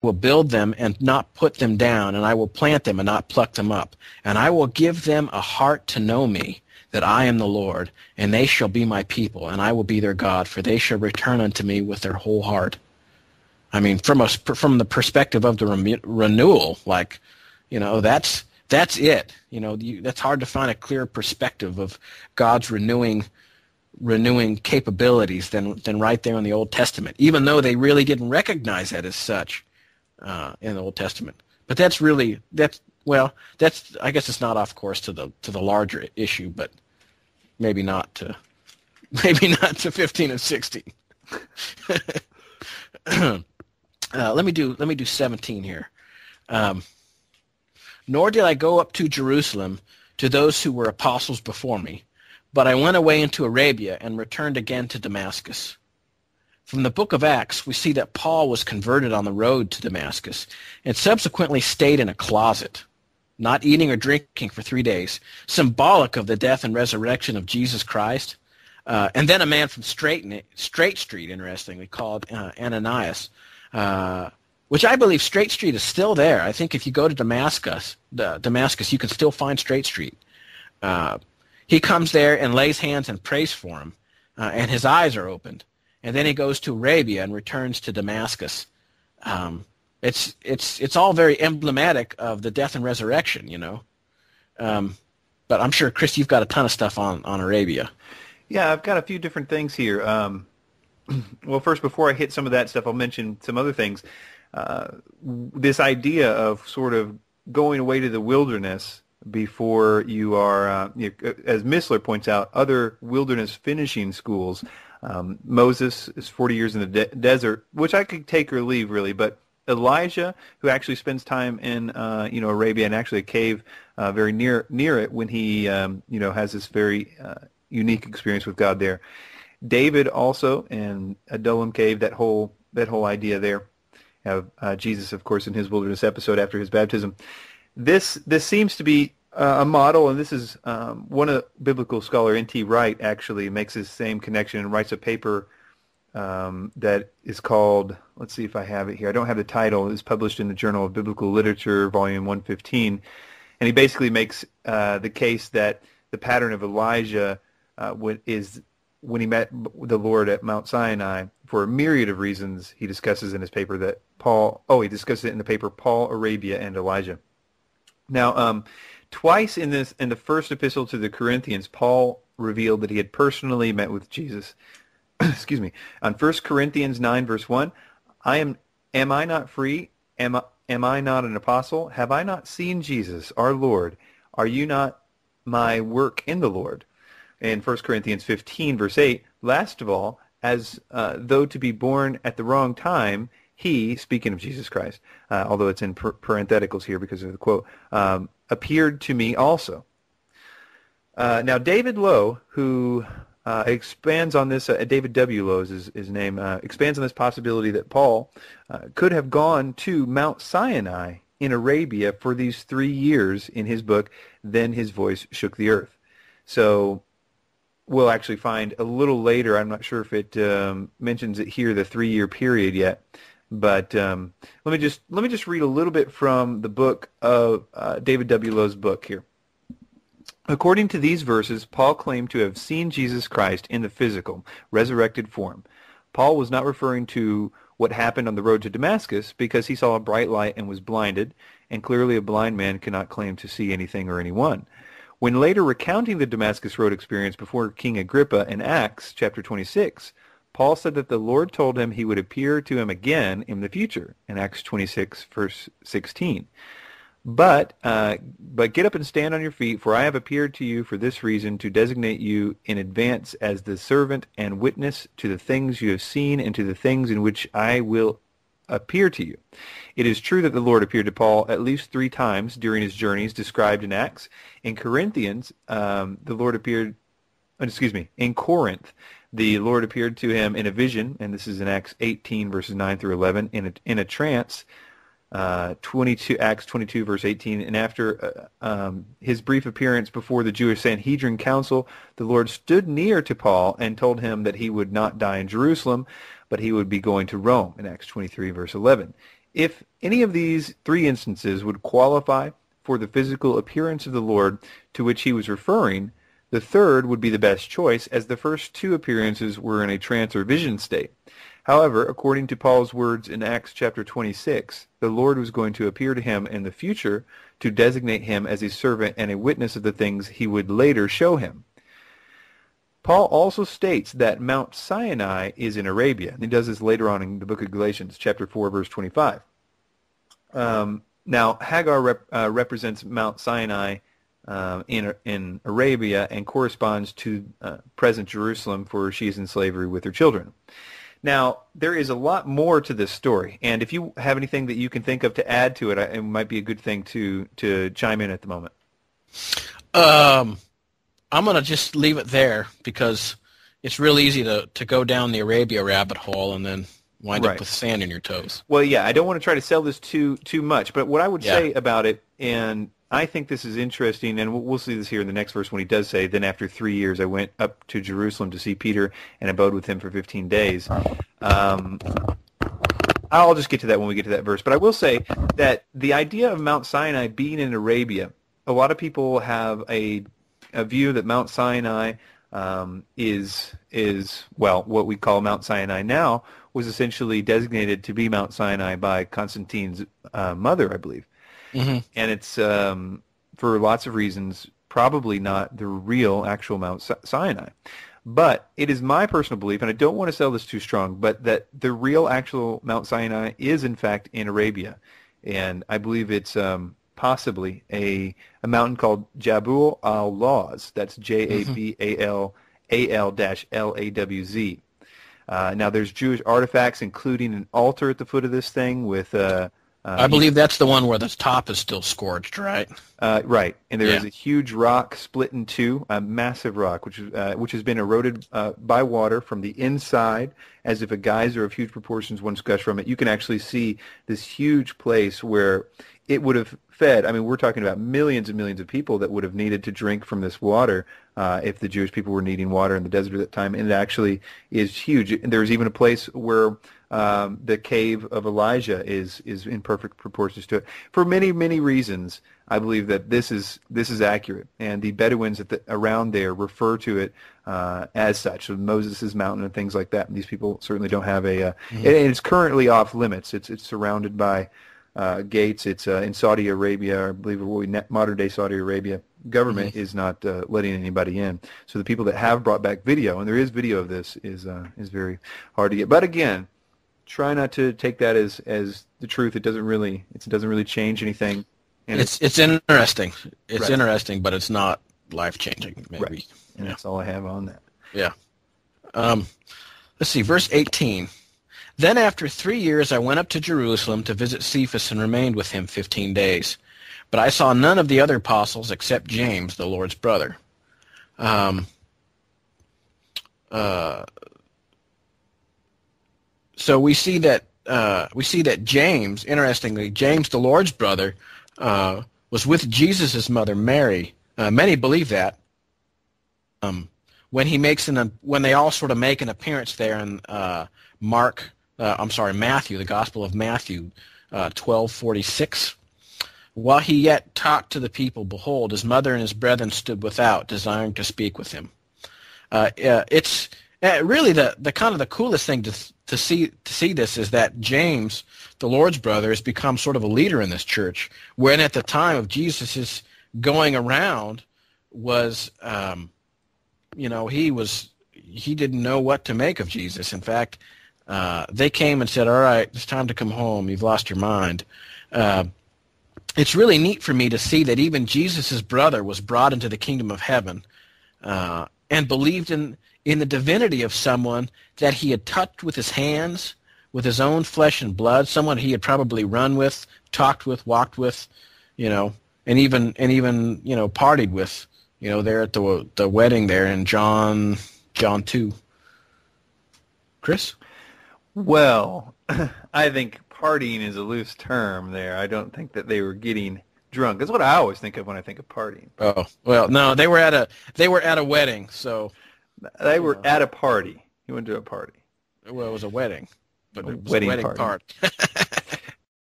will build them and not put them down, and I will plant them and not pluck them up. And I will give them a heart to know me, that I am the Lord, and they shall be my people, and I will be their God, for they shall return unto me with their whole heart. I mean, from the perspective of the renewal, like, that's it. That's hard to find a clearer perspective of God's renewing capabilities than right there in the Old Testament, even though they really didn't recognize that as such in the Old Testament. But I guess it's not off course to the larger issue, but maybe not to 15 and 16. Let me do 17 here. Nor did I go up to Jerusalem to those who were apostles before me, but I went away into Arabia and returned again to Damascus. From the book of Acts, we see that Paul was converted on the road to Damascus and subsequently stayed in a closet, not eating or drinking for 3 days, symbolic of the death and resurrection of Jesus Christ. And then a man from Straight Street, interestingly, called Ananias, which I believe Straight Street is still there. I think if you go to Damascus, you can still find Straight Street. He comes there and lays hands and prays for him, and his eyes are opened. And then he goes to Arabia and returns to Damascus. It's all very emblematic of the death and resurrection, But I'm sure, Chris, you've got a ton of stuff on Arabia. Yeah, I've got a few different things here. Well, first, before I hit some of that stuff, I'll mention some other things. This idea of sort of going away to the wilderness before you are, as Missler points out, other wilderness finishing schools. Moses is 40 years in the desert, which I could take or leave, really, but Elijah, who actually spends time in Arabia and actually a cave very near it when he has this very unique experience with God there. David also in Adullam cave, that whole idea there. Have Jesus, of course, in his wilderness episode after his baptism. This seems to be a model, and this is one of biblical scholar N.T. Wright actually makes this same connection and writes a paper that is called, let's see if I have it here. I don't have the title. It's published in the Journal of Biblical Literature, volume 115, and he basically makes the case that the pattern of Elijah is when he met the Lord at Mount Sinai, for a myriad of reasons. He discusses in his paper that he discusses it in the paper Paul, Arabia, and Elijah. Now, twice in the first epistle to the Corinthians, Paul revealed that he had personally met with Jesus. Excuse me. On 1 Corinthians 9, verse 1, am I not free? Am I not an apostle? Have I not seen Jesus, our Lord? Are you not my work in the Lord? In 1 Corinthians 15, verse 8, last of all, as though to be born at the wrong time, he, speaking of Jesus Christ, although it's in parentheticals here because of the quote, appeared to me also. Now, David Lowe, who expands on this, David W. Lowe is his name, expands on this possibility that Paul could have gone to Mount Sinai in Arabia for these 3 years in his book, Then His Voice Shook the Earth. So we'll actually find a little later, I'm not sure if it mentions it here, the 3-year period yet, but let me just read a little bit from the book of David W. Lowe's book here. According to these verses, Paul claimed to have seen Jesus Christ in the physical, resurrected form. Paul was not referring to what happened on the road to Damascus because he saw a bright light and was blinded, and clearly a blind man cannot claim to see anything or anyone. When later recounting the Damascus Road experience before King Agrippa in Acts chapter 26, Paul said that the Lord told him he would appear to him again in the future, in Acts 26, verse 16. But get up and stand on your feet, for I have appeared to you for this reason, to designate you in advance as the servant and witness to the things you have seen and to the things in which I will appear to you. It is true that the Lord appeared to Paul at least 3 times during his journeys described in Acts. In Corinthians, the Lord appeared, in Corinth, the Lord appeared to him in a vision, and this is in Acts 18, verses 9 through 11, in a trance, Acts 22, verse 18, and after his brief appearance before the Jewish Sanhedrin Council, the Lord stood near to Paul and told him that he would not die in Jerusalem, but he would be going to Rome, in Acts 23, verse 11. If any of these three instances would qualify for the physical appearance of the Lord to which he was referring, the third would be the best choice, as the first two appearances were in a trance or vision state. However, according to Paul's words in Acts chapter 26, the Lord was going to appear to him in the future to designate him as a servant and a witness of the things he would later show him. Paul also states that Mount Sinai is in Arabia. And he does this later on in the book of Galatians, chapter 4, verse 25. Now, Hagar represents Mount Sinai in Arabia and corresponds to present Jerusalem, for she is in slavery with her children. Now, there is a lot more to this story, and if you have anything that you can think of to add to it, it might be a good thing to chime in at the moment. I'm going to just leave it there because it's real easy to go down the Arabia rabbit hole and then wind up with sand in your toes. Well, yeah, I don't want to try to sell this too much, but what I would say about it, and I think this is interesting, and we'll see this here in the next verse when he does say, then after 3 years I went up to Jerusalem to see Peter and abode with him for 15 days. I'll just get to that when we get to that verse. But I will say that the idea of Mount Sinai being in Arabia, a lot of people have a view that Mount Sinai is what we call Mount Sinai now, was essentially designated to be Mount Sinai by Constantine's mother, I believe. Mm-hmm. And it's, for lots of reasons, probably not the real actual Mount Sinai. But it is my personal belief, and I don't want to sell this too strong, but that the real actual Mount Sinai is, in fact, in Arabia. And I believe it's possibly a mountain called Jabal al-Lawz. That's Jabalal-Lawz. Now, there's Jewish artifacts, including an altar at the foot of this thing with... I believe that's the one where the top is still scorched, right? Right, and there is a huge rock split in two, a massive rock, which has been eroded by water from the inside, as if a geyser of huge proportions once gushed from it. You can actually see this huge place where it would have fed. I mean, we're talking about millions and millions of people that would have needed to drink from this water if the Jewish people were needing water in the desert at that time, and it actually is huge. And there's even a place where the cave of Elijah is in perfect proportions to it. For many, many reasons, I believe that this is accurate, and the Bedouins around there refer to it as such, so Moses' mountain and things like that. And these people certainly don't have and it's currently off limits. It's surrounded by gates. It's in Saudi Arabia, I believe modern day Saudi Arabia government is not letting anybody in. So the people that have brought back video, and there is video of this, is very hard to get. But again, try not to take that as the truth. It doesn't really change anything. And it's interesting. It's interesting, but it's not life-changing, maybe. Right. And that's all I have on that. Yeah. Let's see, verse 18. Then after 3 years I went up to Jerusalem to visit Cephas and remained with him 15 days. But I saw none of the other apostles except James, the Lord's brother. So we see that James, interestingly, James, the Lord's brother, was with Jesus' mother Mary. Many believe that. When they all sort of make an appearance there in Matthew, the Gospel of Matthew, 12:46. While he yet talked to the people, behold, his mother and his brethren stood without, desiring to speak with him. It's really the kind of the coolest thing to see this is that James, the Lord's brother, has become sort of a leader in this church, when at the time of Jesus' going around was, he didn't know what to make of Jesus. In fact, they came and said, all right, it's time to come home. You've lost your mind. It's really neat for me to see that even Jesus' brother was brought into the kingdom of heaven and believed in the divinity of someone that he had touched with his hands, with his own flesh and blood, someone he had probably run with, talked with, walked with, and even partied with, there at the wedding there in John 2. Chris? Well, I think partying is a loose term there. I don't think that they were getting drunk. That's what I always think of when I think of partying. Oh, well, no, they were at a wedding, so they were at a party. He went to a party. Well, it was a wedding, but it was wedding a wedding party.